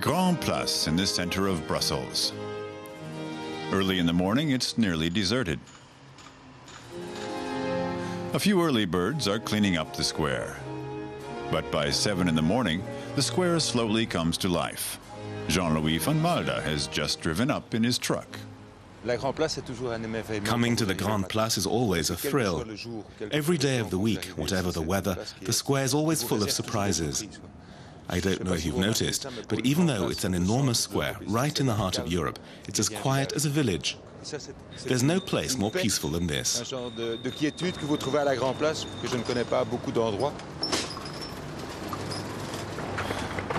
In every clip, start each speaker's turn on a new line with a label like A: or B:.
A: Grand Place in the center of Brussels. Early in the morning, it's nearly deserted. A few early birds are cleaning up the square. But by 7 in the morning, the square slowly comes to life. Jean-Louis van Malda has just driven up in his truck.
B: Coming to the Grand Place is always a thrill. Every day of the week, whatever the weather, the square is always full of surprises. I don't know if you've noticed, but even though it's an enormous square right in the heart of Europe, it's as quiet as a village. There's no place more peaceful than this.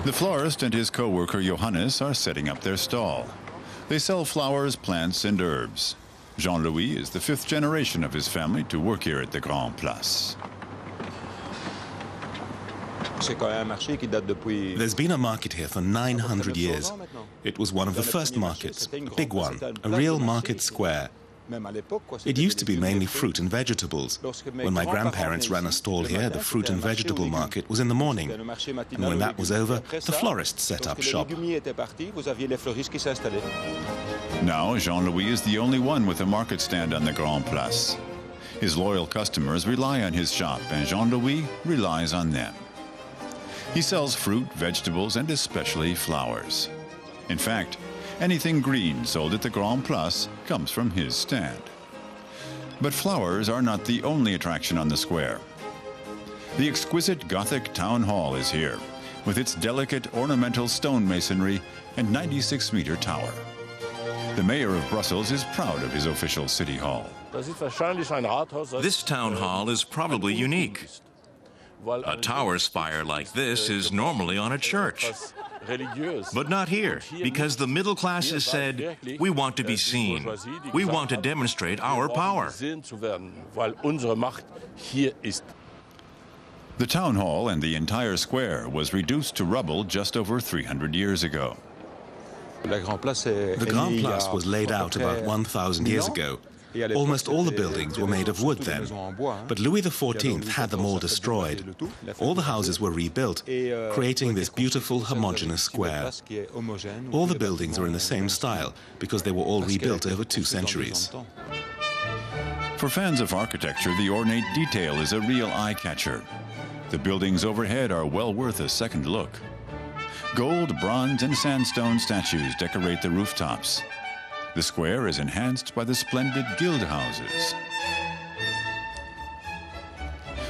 A: The florist and his co-worker Johannes are setting up their stall. They sell flowers, plants, and herbs. Jean-Louis is the 5th generation of his family to work here at the Grand Place.
B: There's been a market here for 900 years. It was one of the first markets, a big one, a real market square. It used to be mainly fruit and vegetables. When my grandparents ran a stall here, the fruit and vegetable market was in the morning. And when that was over, the florists set up shop.
A: Now Jean-Louis is the only one with a market stand on the Grand Place. His loyal customers rely on his shop, and Jean-Louis relies on them. He sells fruit, vegetables, and especially flowers. In fact, anything green sold at the Grand Place comes from his stand. But flowers are not the only attraction on the square. The exquisite Gothic town hall is here, with its delicate ornamental stone masonry and 96-meter tower. The mayor of Brussels is proud of his official city hall.
C: This town hall is probably unique. A tower spire like this is normally on a church. But not here, because the middle class has said, we want to be seen. We want to demonstrate our power.
A: The town hall and the entire square was reduced to rubble just over 300 years ago.
B: The Grand Place was laid out about 1,000 years ago. Almost all the buildings were made of wood then, but Louis XIV had them all destroyed. All the houses were rebuilt, creating this beautiful homogeneous square. All the buildings are in the same style because they were all rebuilt over 2 centuries.
A: For fans of architecture, the ornate detail is a real eye-catcher. The buildings overhead are well worth a second look. Gold, bronze, and sandstone statues decorate the rooftops. The square is enhanced by the splendid guild houses.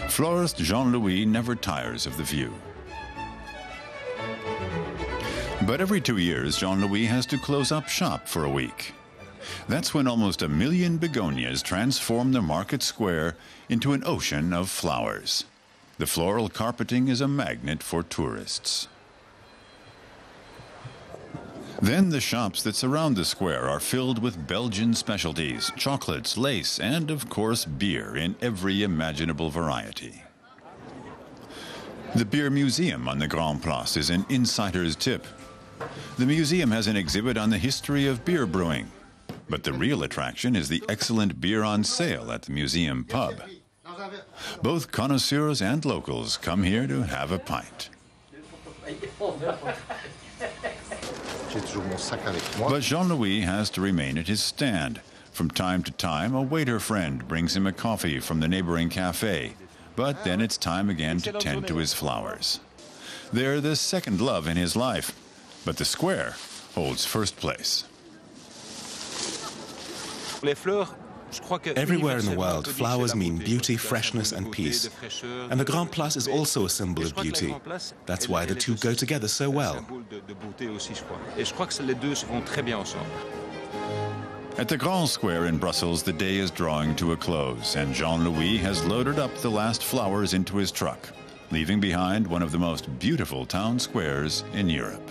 A: Florist Jean-Louis never tires of the view. But every 2 years, Jean-Louis has to close up shop for a week. That's when almost 1 million begonias transform the market square into an ocean of flowers. The floral carpeting is a magnet for tourists. Then the shops that surround the square are filled with Belgian specialties, chocolates, lace, and of course beer in every imaginable variety. The Beer Museum on the Grand Place is an insider's tip. The museum has an exhibit on the history of beer brewing, but the real attraction is the excellent beer on sale at the museum pub. Both connoisseurs and locals come here to have a pint. But Jean-Louis has to remain at his stand. From time to time, a waiter friend brings him a coffee from the neighboring cafe. But then it's time again to tend to his flowers. They're the second love in his life, but the square holds first place.
B: Everywhere in the world, flowers mean beauty, freshness, and peace. And the Grand Place is also a symbol of beauty. That's why the two go together so well.
A: At the Grand Square in Brussels, the day is drawing to a close, and Jean-Louis has loaded up the last flowers into his truck, leaving behind one of the most beautiful town squares in Europe.